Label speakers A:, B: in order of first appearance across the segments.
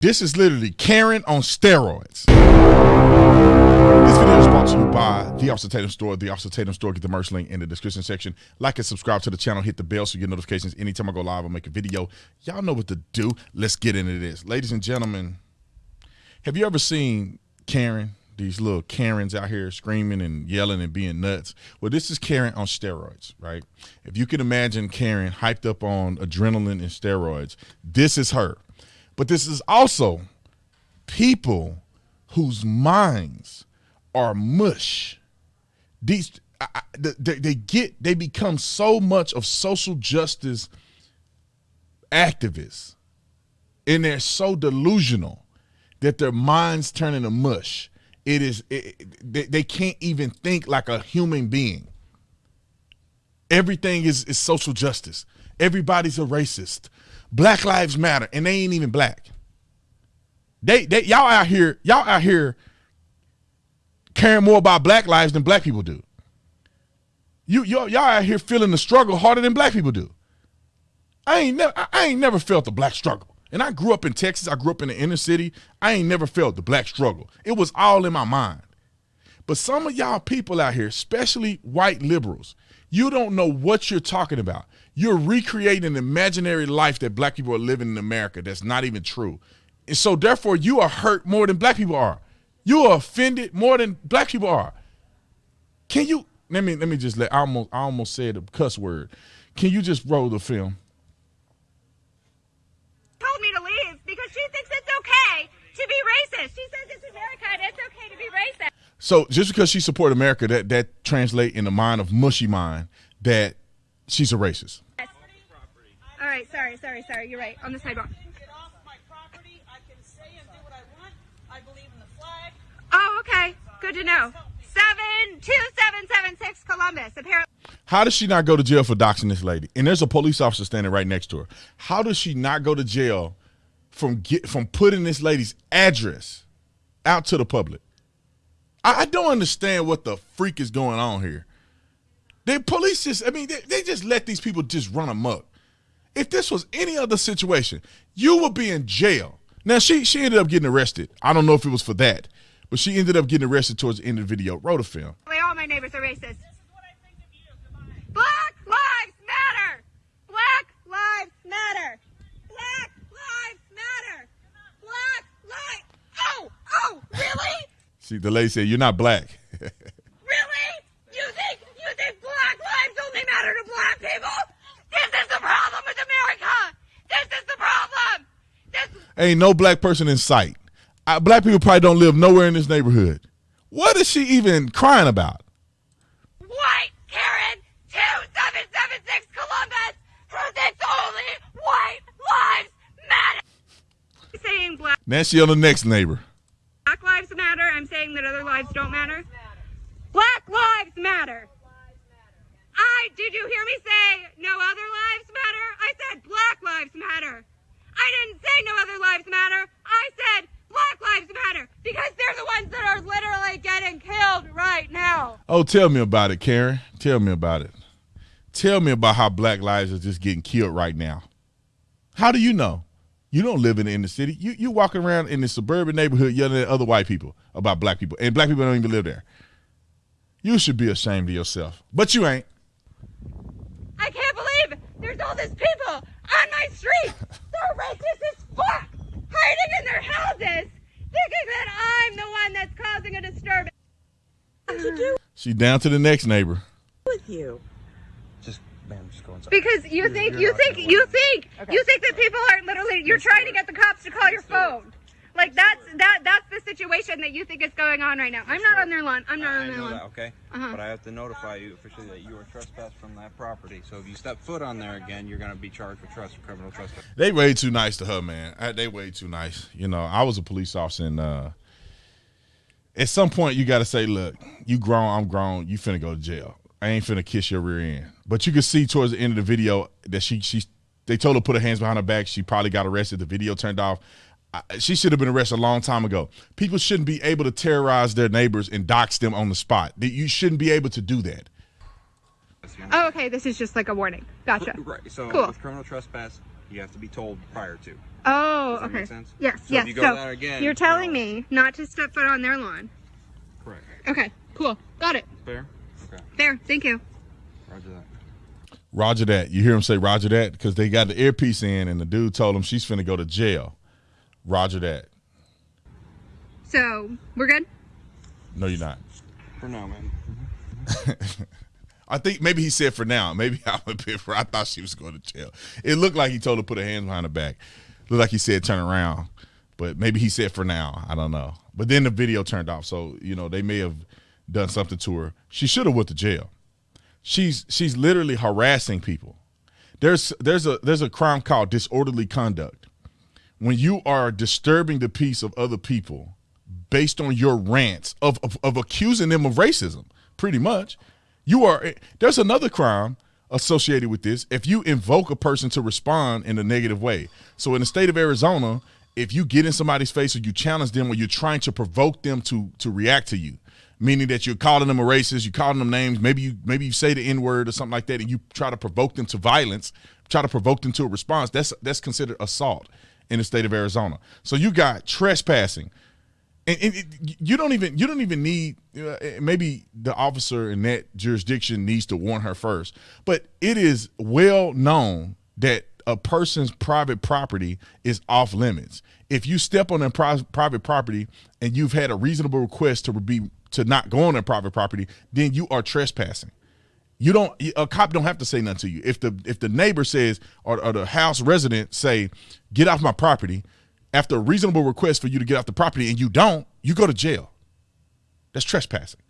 A: This is literally Karen on steroids. This video is brought to you by The Officer Tatum Store. The Officer Tatum Store, get the merch link in the description section. Like and subscribe to the channel. Hit the bell so you get notifications anytime I go live or make a video. Y'all know what to do. Let's get into this. Ladies and gentlemen, have you ever seen Karen? These little Karens out here screaming and yelling and being nuts. Well, this is Karen on steroids, right? If you can imagine Karen hyped up on adrenaline and steroids, this is her. But this is also people whose minds are mush. These they become so much of social justice activists, and they're so delusional that their minds turn into mush. They can't even think like a human being. Everything is social justice. Everybody's a racist. Black lives matter, and they ain't even black. Y'all out here caring more about black lives than black people do. Y'all out here feeling the struggle harder than black people do. I ain't never felt the black struggle. And I grew up in Texas. I grew up in the inner city. I ain't never felt the black struggle. It was all in my mind. But some of y'all people out here, especially white liberals, you don't know what you're talking about. You're recreating an imaginary life that black people are living in America that's not even true. And so therefore you are hurt more than black people are. You are offended more than black people are. Can you, let me just I almost said a cuss word. Can you just roll the film?
B: Told me to leave because she thinks it's okay to be racist. She says it's America and it's okay to be racist.
A: So just because she support America, that translate in the mind of mushy mind that she's a racist.
B: Yes. All right, sorry. You're right. On the sidewalk.
C: Get off my property. I can say and do what I want. I believe in the flag.
B: Oh, okay. Good to know. 72776 Columbus. Apparently.
A: How does she not go to jail for doxing this lady? And there's a police officer standing right next to her. How does she not go to jail from putting this lady's address out to the public? I don't understand what the freak is going on here. The police just, they just let these people just run amok. If this was any other situation, you would be in jail. Now, she ended up getting arrested. I don't know if it was for that, but she ended up getting arrested towards the end of the video. Roll the film.
B: All my neighbors are racist. Black lives matter. Black lives matter. Black lives matter. Black lives. Oh, really?
A: See, the lady said, "You're not black."
B: Really? You think black lives only matter to black people? This is the problem with America. This is the problem.
A: Ain't no black person in sight. Black people probably don't live nowhere in this neighborhood. What is she even crying about?
B: White Karen 2776 Columbus, who thinks only white lives matter. Saying black
A: Nancy on the next neighbor.
B: lives matter. I'm saying that other lives don't matter. Black lives matter. Did you hear me say no other lives matter? I said black lives matter. I didn't say no other lives matter. I said black lives matter because they're the ones that are literally getting killed right now.
A: Oh, tell me about it, Karen. Tell me about it. Tell me about how black lives are just getting killed right now. How do you know? You don't live in the inner city. You walking around in the suburban neighborhood yelling at other white people about black people, and black people don't even live there. You should be ashamed of yourself, but you ain't.
B: I can't believe there's all these people on my street. They're racist as fuck, hiding in their houses, thinking that I'm the one that's causing a disturbance.
C: What you do
A: She down to the next neighbor.
C: with you?
D: Just go inside.
B: Because you think that people are literally, you're trying to get the cops to call your phone. Like that's the situation that you think is going on right now. I'm not on their lawn. I'm not on their lawn.
D: That, okay? But I have to notify you officially that you are trespassed from that property. So if you step foot on there again, you're going to be charged with criminal trespass.
A: They way too nice to her, man. They way too nice. You know, I was a police officer, and at some point you got to say, look, you grown, I'm grown, you finna go to jail. I ain't finna kiss your rear end. But you can see towards the end of the video that they told her to put her hands behind her back. She probably got arrested. The video turned off. She should have been arrested a long time ago. People shouldn't be able to terrorize their neighbors and dox them on the spot. You shouldn't be able to do that.
B: Oh, okay. This is just like a warning. Gotcha.
D: Right. So
B: Cool.
D: with criminal trespass, You have to be told prior to.
B: Oh,
D: Does that
B: okay.
D: make sense?
B: Yes,
D: So
B: yes.
D: if you go
B: So
D: there again,
B: you're telling me not to step foot on their lawn.
D: Correct.
B: Okay, cool. Got it.
D: Fair? Okay.
B: Fair. Thank you.
D: Roger that.
A: Roger that. You hear him say Roger that? Because they got the earpiece in and the dude told him she's finna go to jail. Roger that.
B: So we're good?
A: No, you're not.
D: For now, man.
A: I think maybe he said for now. Maybe I would be for. I thought she was going to jail. It looked like he told her to put her hands behind her back. Looked like he said turn around. But maybe he said for now. I don't know. But then the video turned off. So, you know, they may have done something to her. She should have went to jail. She's literally harassing people. There's a crime called disorderly conduct. When you are disturbing the peace of other people based on your rants of accusing them of racism, pretty much, there's another crime associated with this if you invoke a person to respond in a negative way. So in the state of Arizona, if you get in somebody's face or you challenge them or you're trying to provoke them to react to you, meaning that you're calling them a racist, you're calling them names, maybe you say the N-word or something like that, and you try to provoke them to violence, try to provoke them to a response, that's considered assault in the state of Arizona. So you got trespassing, and you don't even need maybe the officer in that jurisdiction needs to warn her first, but it is well known that a person's private property is off limits. If you step on their private property and you've had a reasonable request to not go on their private property, then you are trespassing. A cop don't have to say nothing to you. If the neighbor says or the house resident say, get off my property, after a reasonable request for you to get off the property and you don't, you go to jail. That's trespassing.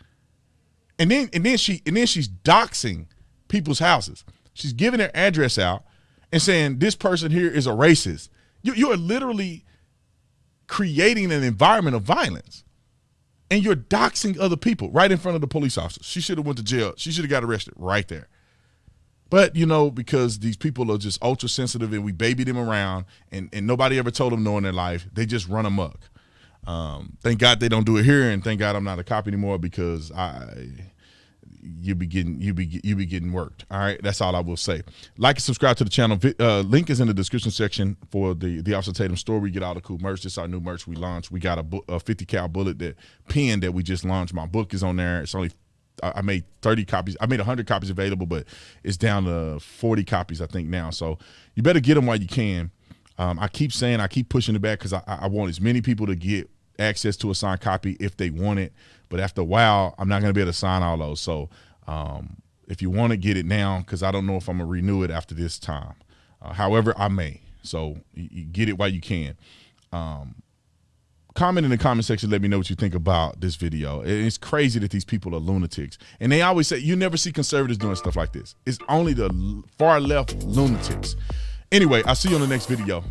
A: And then she's doxing people's houses. She's giving their address out and saying this person here is a racist. You are literally creating an environment of violence. And you're doxing other people right in front of the police officers. She should have went to jail. She should have got arrested right there. But, you know, because these people are just ultra sensitive and we baby them around and nobody ever told them no in their life, they just run amok. Thank God they don't do it here, and thank God I'm not a cop anymore because you be getting worked. All right, that's all I will say. Like and subscribe to the channel. Link is in the description section for the Officer Tatum store. We get all the cool merch. This is our new merch we launched. We got a 50 cal bullet pen that we just launched. My book is on there. It's only I made 30 copies. I made 100 copies available, but it's down to 40 copies I think now. So you better get them while you can. I keep pushing it back because I want as many people to get access to a signed copy if they want it. But after a while, I'm not going to be able to sign all those. So if you want to get it now, because I don't know if I'm going to renew it after this time. However, I may. So you get it while you can. Comment in the comment section. Let me know what you think about this video. It's crazy that these people are lunatics. And they always say, you never see conservatives doing stuff like this. It's only the far left lunatics. Anyway, I'll see you on the next video.